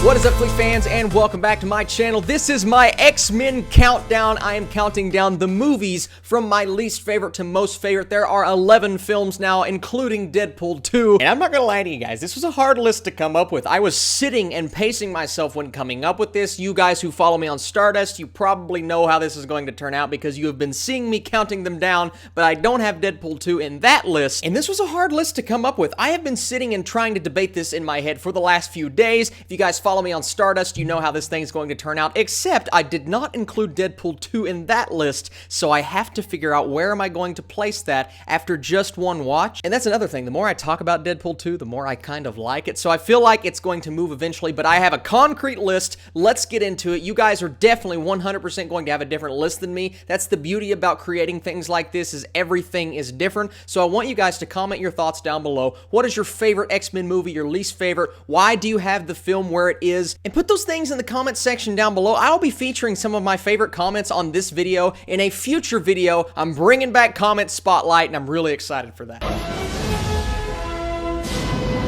What is up, Flick fans, and welcome back to my channel. This is my X-Men countdown. I am counting down the movies from my least favorite to most favorite. There are 11 films now, including Deadpool 2. And I'm not gonna lie to you guys, this was a hard list to come up with. I was sitting and pacing myself when coming up with this. You guys who follow me on Stardust, you probably know how this is going to turn out because you have been seeing me counting them down, but I don't have Deadpool 2 in that list. And this was a hard list to come up with. I have been sitting and trying to debate this in my head for the last few days. If you guys follow me on Stardust, you know how this thing's going to turn out, except I did not include Deadpool 2 in that list, so I have to figure out where am I going to place that after just one watch. And that's another thing, the more I talk about Deadpool 2, the more I kind of like it, so I feel like it's going to move eventually, but I have a concrete list. Let's get into it. You guys are definitely 100% going to have a different list than me. That's the beauty about creating things like this, is everything is different, so I want you guys to comment your thoughts down below. What is your favorite X-Men movie, your least favorite? Why do you have the film where it is? And put those things in the comment section down below. I'll be featuring some of my favorite comments on this video. In a future video, I'm bringing back Comment Spotlight, and I'm really excited for that.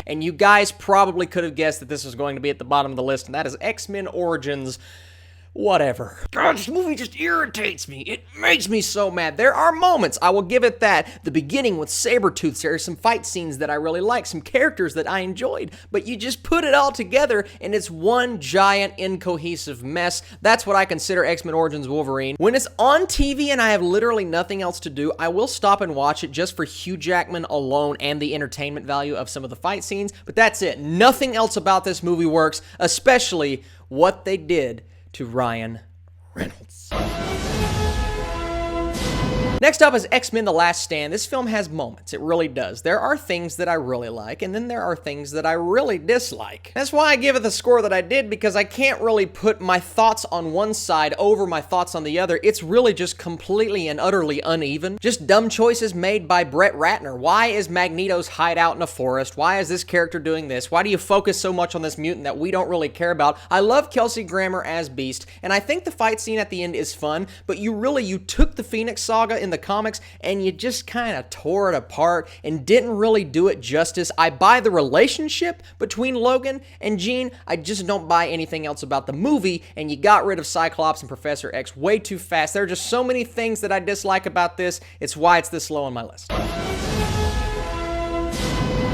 And you guys probably could have guessed that this was going to be at the bottom of the list, and that is X-Men Origins. Whatever. God, this movie just irritates me. It makes me so mad. There are moments, I will give it that. The beginning with Sabretooth, there are some fight scenes that I really like, some characters that I enjoyed, but you just put it all together and it's one giant incohesive mess. That's what I consider X-Men Origins Wolverine. When it's on TV and I have literally nothing else to do, I will stop and watch it just for Hugh Jackman alone and the entertainment value of some of the fight scenes, but that's it. Nothing else about this movie works, especially what they did to Ryan Reynolds. Next up is X-Men The Last Stand. This film has moments, it really does. There are things that I really like, and then there are things that I really dislike. That's why I give it the score that I did, because I can't really put my thoughts on one side over my thoughts on the other. It's really just completely and utterly uneven. Just dumb choices made by Brett Ratner. Why is Magneto's hideout in a forest? Why is this character doing this? Why do you focus so much on this mutant that we don't really care about? I love Kelsey Grammer as Beast, and I think the fight scene at the end is fun, but you took the Phoenix Saga in the comics and you just kind of tore it apart and didn't really do it justice. I buy the relationship between Logan and Jean. I just don't buy anything else about the movie, and you got rid of Cyclops and Professor X way too fast. There are just so many things that I dislike about this. It's why it's this low on my list.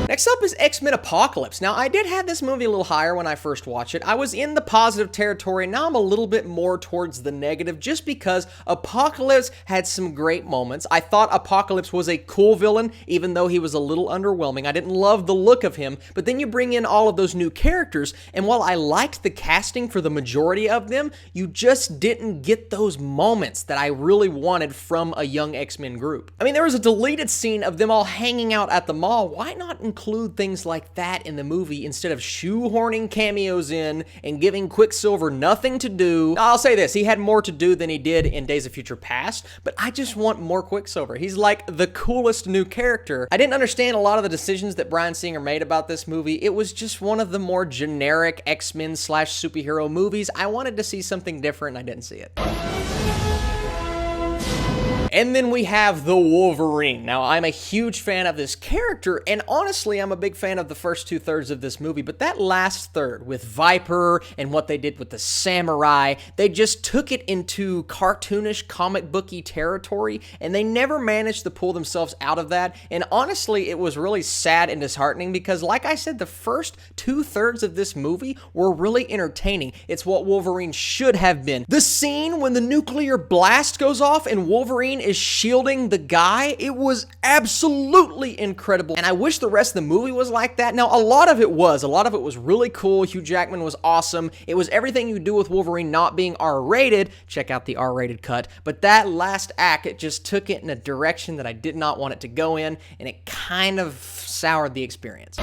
Next up is X-Men Apocalypse. Now, I did have this movie a little higher when I first watched it. I was in the positive territory. Now I'm a little bit more towards the negative just because Apocalypse had some great moments. I thought Apocalypse was a cool villain, even though he was a little underwhelming. I didn't love the look of him, but then you bring in all of those new characters, and while I liked the casting for the majority of them, you just didn't get those moments that I really wanted from a young X-Men group. I mean, there was a deleted scene of them all hanging out at the mall. Why not include things like that in the movie instead of shoehorning cameos in and giving Quicksilver nothing to do? I'll say this, he had more to do than he did in Days of Future Past, but I just want more Quicksilver. He's like the coolest new character. I didn't understand a lot of the decisions that Bryan Singer made about this movie. It was just one of the more generic X-Men / superhero movies. I wanted to see something different, and I didn't see it. And then we have the Wolverine. Now, I'm a huge fan of this character, and honestly, I'm a big fan of the first 2/3 of this movie, but that last third with Viper and what they did with the samurai, they just took it into cartoonish, comic booky territory, and they never managed to pull themselves out of that, and honestly, it was really sad and disheartening because, like I said, the first 2/3 of this movie were really entertaining. It's what Wolverine should have been. The scene when the nuclear blast goes off and Wolverine is shielding the guy, it was absolutely incredible, and I wish the rest of the movie was like that. Now, a lot of it was really cool. Hugh Jackman was awesome. It was everything you do with Wolverine not being R-rated. Check out the R-rated cut, but that last act, it just took it in a direction that I did not want it to go in, and it kind of soured the experience.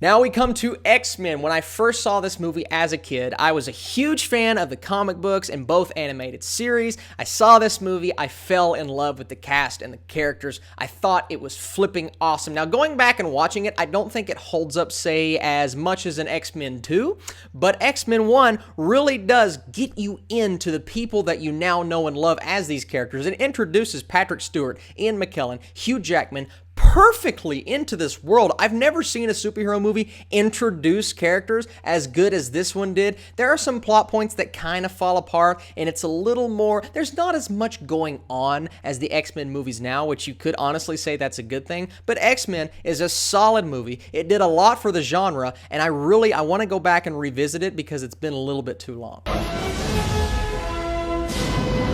Now we come to X-Men. When I first saw this movie as a kid, I was a huge fan of the comic books and both animated series. I saw this movie, I fell in love with the cast and the characters. I thought it was flipping awesome. Now going back and watching it, I don't think it holds up, say, as much as an X-Men 2, but X-Men 1 really does get you into the people that you now know and love as these characters. It introduces Patrick Stewart, Ian McKellen, Hugh Jackman, perfectly into this world. I've never seen a superhero movie introduce characters as good as this one did. There are some plot points that kind of fall apart, and it's a little more, there's not as much going on as the X-Men movies now, which you could honestly say that's a good thing, but X-Men is a solid movie. It did a lot for the genre, and I want to go back and revisit it because it's been a little bit too long.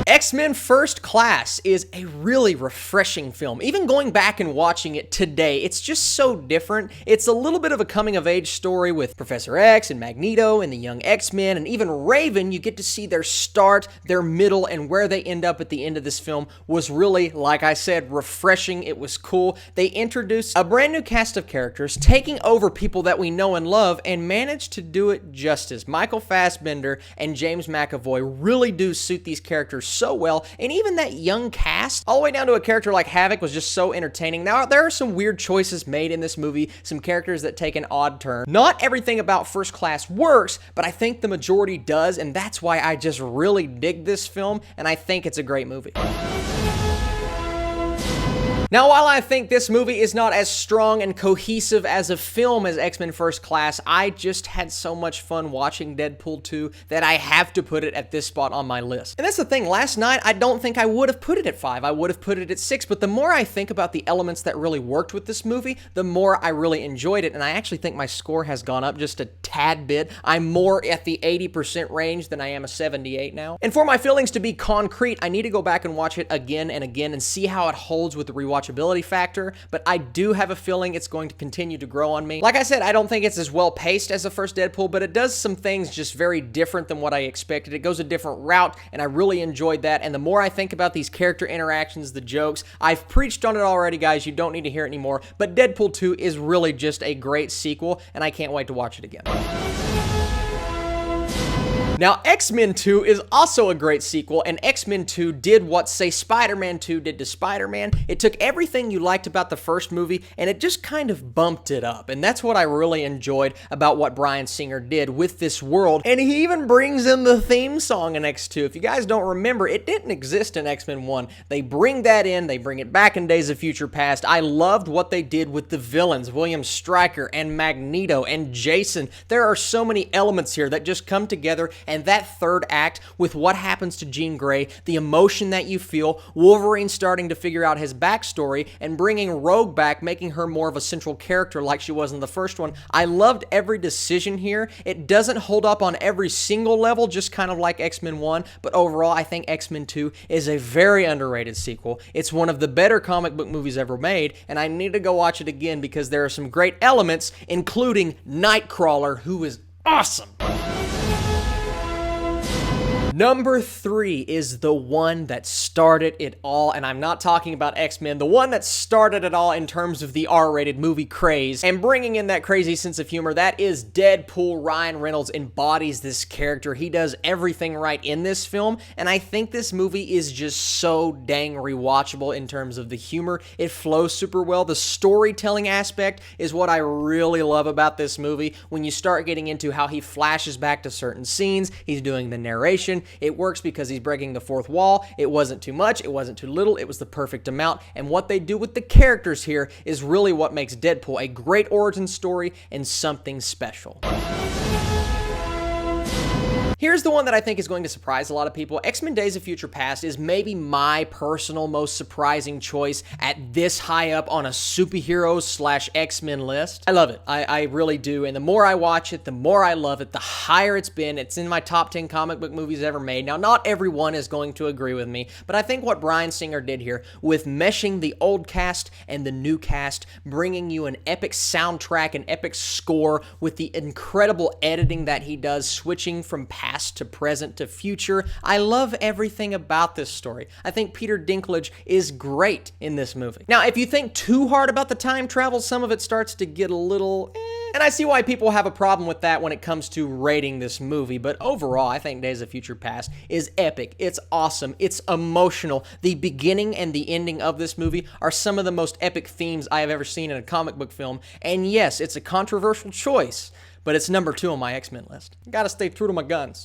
X-Men First Class is a really refreshing film. Even going back and watching it today, it's just so different. It's a little bit of a coming-of-age story with Professor X and Magneto and the young X-Men, and even Raven. You get to see their start, their middle, and where they end up at the end of this film was really, like I said, refreshing. It was cool. They introduced a brand new cast of characters, taking over people that we know and love, and managed to do it justice. Michael Fassbender and James McAvoy really do suit these characters so well, and even that young cast, all the way down to a character like Havoc, was just so entertaining. Now, there are some weird choices made in this movie, some characters that take an odd turn. Not everything about First Class works, but I think the majority does, and that's why I just really dig this film, and I think it's a great movie. Now, while I think this movie is not as strong and cohesive as a film as X-Men First Class, I just had so much fun watching Deadpool 2 that I have to put it at this spot on my list. And that's the thing, last night, I don't think I would have put it at 5. I would have put it at 6, but the more I think about the elements that really worked with this movie, the more I really enjoyed it, and I actually think my score has gone up just a tad bit. I'm more at the 80% range than I am a 78 now. And for my feelings to be concrete, I need to go back and watch it again and again and see how it holds with the rewatchability factor, but I do have a feeling it's going to continue to grow on me. Like I said, I don't think it's as well paced as the first Deadpool, but it does some things just very different than what I expected. It goes a different route, and I really enjoyed that, and the more I think about these character interactions, the jokes, I've preached on it already, guys. You don't need to hear it anymore, but Deadpool 2 is really just a great sequel, and I can't wait to watch it again. Now, X-Men 2 is also a great sequel, and X-Men 2 did what, say, Spider-Man 2 did to Spider-Man. It took everything you liked about the first movie, and it just kind of bumped it up, and that's what I really enjoyed about what Bryan Singer did with this world, and he even brings in the theme song in X2. If you guys don't remember, it didn't exist in X-Men 1. They bring that in, they bring it back in Days of Future Past. I loved what they did with the villains, William Stryker and Magneto and Jason. There are so many elements here that just come together, and that third act with what happens to Jean Grey, the emotion that you feel, Wolverine starting to figure out his backstory, and bringing Rogue back, making her more of a central character like she was in the first one. I loved every decision here. It doesn't hold up on every single level, just kind of like X-Men 1, but overall, I think X-Men 2 is a very underrated sequel. It's one of the better comic book movies ever made, and I need to go watch it again because there are some great elements, including Nightcrawler, who is awesome. Number 3 is the one that started it all, and I'm not talking about X-Men, the one that started it all in terms of the R-rated movie craze, and bringing in that crazy sense of humor, that is Deadpool. Ryan Reynolds embodies this character. He does everything right in this film, and I think this movie is just so dang rewatchable in terms of the humor. It flows super well. The storytelling aspect is what I really love about this movie. When you start getting into how he flashes back to certain scenes, he's doing the narration, it works because he's breaking the fourth wall. It wasn't too much, it wasn't too little, it was the perfect amount, and what they do with the characters here is really what makes Deadpool a great origin story and something special. Here's the one that I think is going to surprise a lot of people. X-Men Days of Future Past is maybe my personal most surprising choice at this high up on a superheroes/X-Men list. I love it. I really do. And the more I watch it, the more I love it, the higher it's been. It's in my top 10 comic book movies ever made. Now, not everyone is going to agree with me, but I think what Bryan Singer did here with meshing the old cast and the new cast, bringing you an epic soundtrack, an epic score with the incredible editing that he does, switching from past to present to future. I love everything about this story. I think Peter Dinklage is great in this movie. Now, if you think too hard about the time travel, some of it starts to get a little and I see why people have a problem with that when it comes to rating this movie, but overall, I think Days of Future Past is epic. It's awesome. It's emotional. The beginning and the ending of this movie are some of the most epic themes I have ever seen in a comic book film, and yes, it's a controversial choice, but it's number 2 on my X-Men list. Gotta stay true to my guns.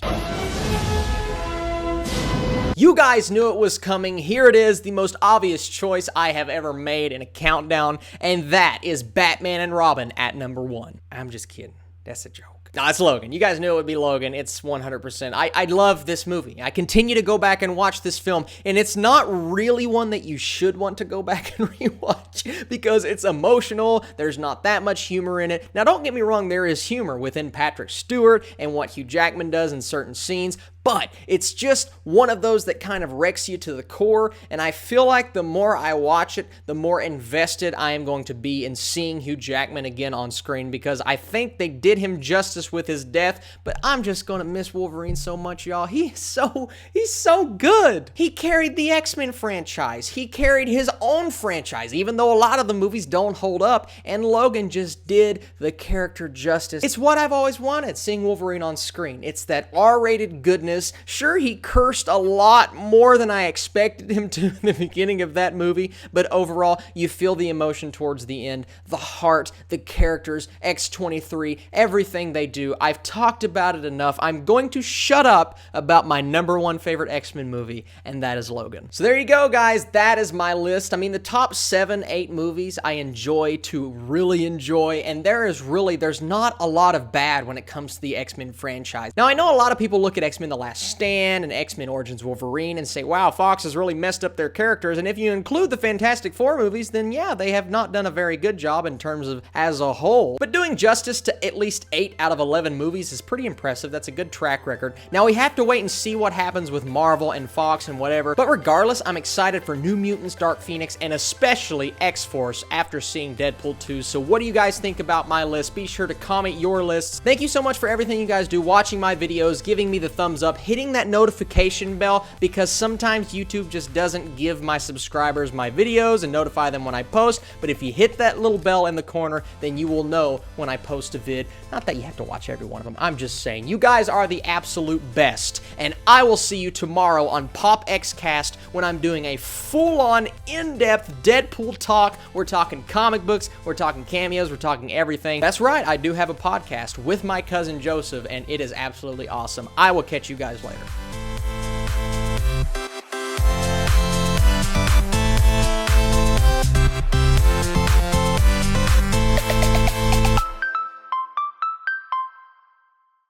You guys knew it was coming. Here it is, the most obvious choice I have ever made in a countdown, and that is Batman and Robin at number 1. I'm just kidding. That's a joke. No, it's Logan. You guys knew it would be Logan. It's 100%. I love this movie. I continue to go back and watch this film, and it's not really one that you should want to go back and rewatch because it's emotional. There's not that much humor in it. Now, don't get me wrong. There is humor within Patrick Stewart and what Hugh Jackman does in certain scenes, but it's just one of those that kind of wrecks you to the core, and I feel like the more I watch it, the more invested I am going to be in seeing Hugh Jackman again on screen because I think they did him justice with his death, but I'm just going to miss Wolverine so much, y'all. He's so good. He carried the X-Men franchise. He carried his own franchise, even though a lot of the movies don't hold up, and Logan just did the character justice. It's what I've always wanted, seeing Wolverine on screen. It's that R-rated goodness. Sure, he cursed a lot more than I expected him to in the beginning of that movie, but overall, you feel the emotion towards the end, the heart, the characters, X-23, everything they do. I've talked about it enough. I'm going to shut up about my number 1 favorite X-Men movie, and that is Logan. So there you go, guys. That is my list. I mean, the top 7, 8 movies I enjoy to really enjoy, and there's not a lot of bad when it comes to the X-Men franchise. Now, I know a lot of people look at X-Men The Last Stand and X-Men Origins Wolverine and say, wow, Fox has really messed up their characters, and if you include the Fantastic Four movies, then yeah, they have not done a very good job in terms of as a whole. But doing justice to at least 8 out of 11 movies is pretty impressive. That's a good track record. Now, we have to wait and see what happens with Marvel and Fox and whatever, but regardless, I'm excited for New Mutants, Dark Phoenix, and especially X-Force after seeing Deadpool 2. So what do you guys think about my list? Be sure to comment your lists. Thank you so much for everything you guys do, watching my videos, giving me the thumbs up, hitting that notification bell, because sometimes YouTube just doesn't give my subscribers my videos and notify them when I post, but if you hit that little bell in the corner, then you will know when I post a vid. Not that you have to watch every one of them, I'm just saying, you guys are the absolute best, and I will see you tomorrow on Pop Xcast when I'm doing a full-on, in-depth Deadpool talk. We're talking comic books, we're talking cameos, we're talking everything. That's right, I do have a podcast with my cousin Joseph, and it is absolutely awesome. I will catch you guys later.